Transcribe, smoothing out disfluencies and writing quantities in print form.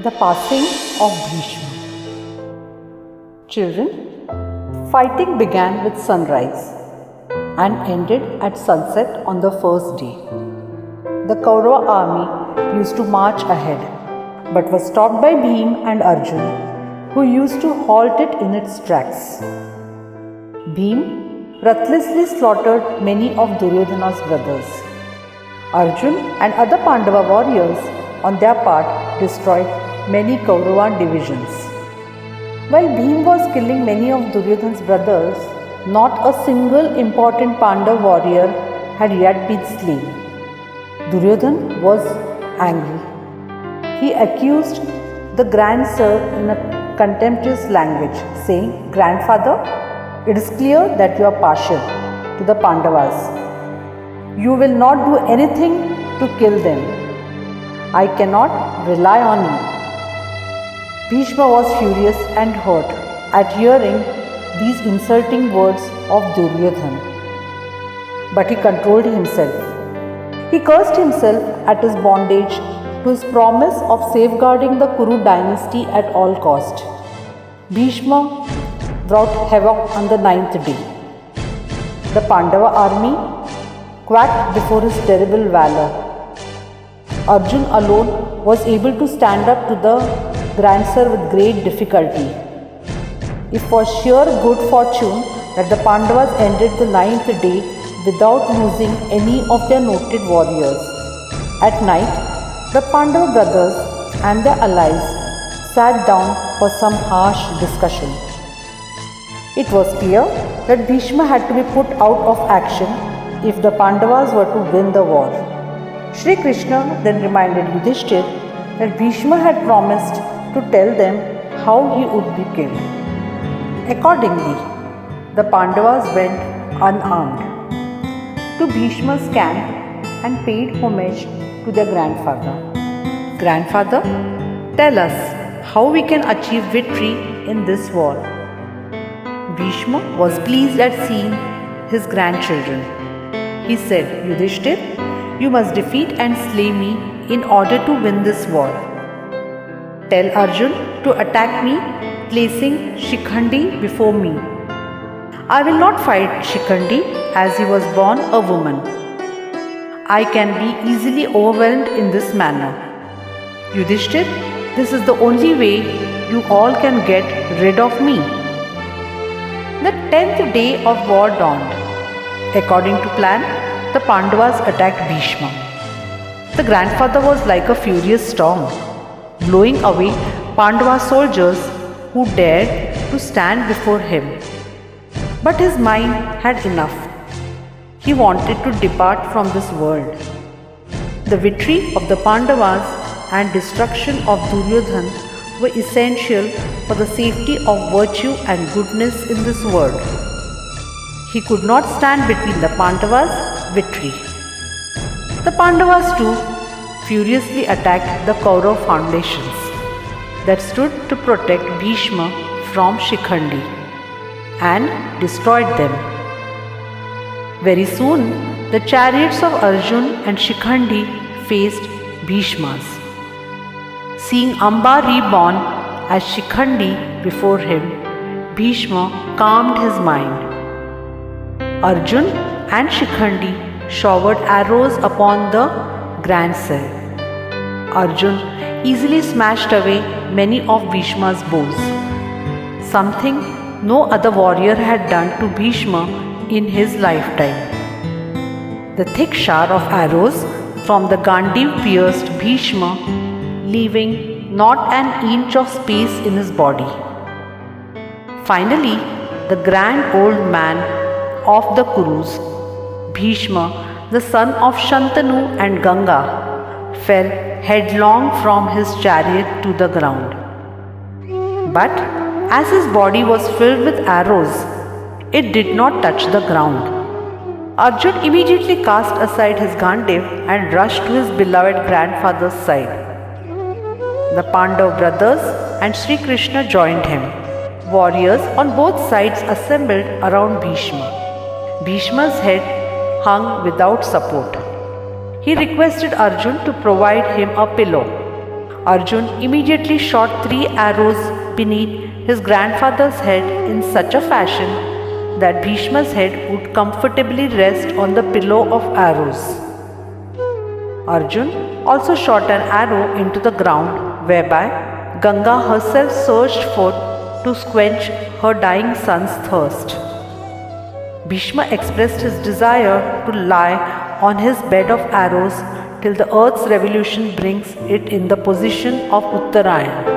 The passing of Bhishma. Children, fighting began with sunrise and ended at sunset on the first day. The Kaurava army used to march ahead, but was stopped by Bhim and Arjun, who used to halt it in its tracks. Bhim ruthlessly slaughtered many of Duryodhana's brothers. Arjun and other Pandava warriors, on their part, destroyed many Kaurava divisions. While Bhim was killing many of Duryodhana's brothers, not a single important Pandav warrior had yet been slain. Duryodhana was angry. He accused the grandsir in a contemptuous language, saying, "Grandfather, it is clear that you are partial to the Pandavas. You will not do anything to kill them. I cannot rely on you." Bhishma was furious and hurt at hearing these insulting words of Duryodhana. But he controlled himself. He cursed himself at his bondage to his promise of safeguarding the Kuru dynasty at all cost. Bhishma wrought havoc on the 9th day. The Pandava army quacked before his terrible valor. Arjun alone was able to stand up to the grandsir with great difficulty. It was sheer good fortune that the Pandavas ended the 9th day without losing any of their noted warriors. At night, the Pandava brothers and their allies sat down for some harsh discussion. It was clear that Bhishma had to be put out of action if the Pandavas were to win the war. Shri Krishna then reminded Yudhishthir that Bhishma had promised to tell them how he would be killed. Accordingly, the Pandavas went unarmed to Bhishma's camp and paid homage to their grandfather. "Grandfather, tell us how we can achieve victory in this war." Bhishma was pleased at seeing his grandchildren. He said, "Yudhishthir, you must defeat and slay me in order to win this war. Tell Arjun to attack me, placing Shikhandi before me. I will not fight Shikhandi as he was born a woman. I can be easily overwhelmed in this manner. Yudhishthir, this is the only way you all can get rid of me." The 10th day of war dawned. According to plan, the Pandavas attacked Bhishma. The grandfather was like a furious storm, blowing away Pandava soldiers who dared to stand before him. But his mind had enough. He wanted to depart from this world. The victory of the Pandavas and destruction of Duryodhana were essential for the safety of virtue and goodness in this world. He could not stand between the Pandavas' victory. The Pandavas too furiously attacked the Kaurav foundations that stood to protect Bhishma from Shikhandi and destroyed them. Very soon, the chariots of Arjun and Shikhandi faced Bhishma's. Seeing Amba reborn as Shikhandi before him, Bhishma calmed his mind. Arjun and Shikhandi showered arrows upon the grandsir. Arjun easily smashed away many of Bhishma's bows, something no other warrior had done to Bhishma in his lifetime. The thick shower of arrows from the Gandiv pierced Bhishma, leaving not an inch of space in his body. Finally, the grand old man of the Kurus, Bhishma, the son of Shantanu and Ganga, fell headlong from his chariot to the ground. But as his body was filled with arrows, it did not touch the ground. Arjun immediately cast aside his Gandiv and rushed to his beloved grandfather's side. The Pandav brothers and Sri Krishna joined him. Warriors on both sides assembled around Bhishma. Bhishma's head hung without support. He requested Arjun to provide him a pillow. Arjun immediately shot 3 arrows beneath his grandfather's head in such a fashion that Bhishma's head would comfortably rest on the pillow of arrows. Arjun also shot an arrow into the ground, whereby Ganga herself surged forth to quench her dying son's thirst. Bhishma expressed his desire to lie on his bed of arrows till the earth's revolution brings it in the position of Uttarayan.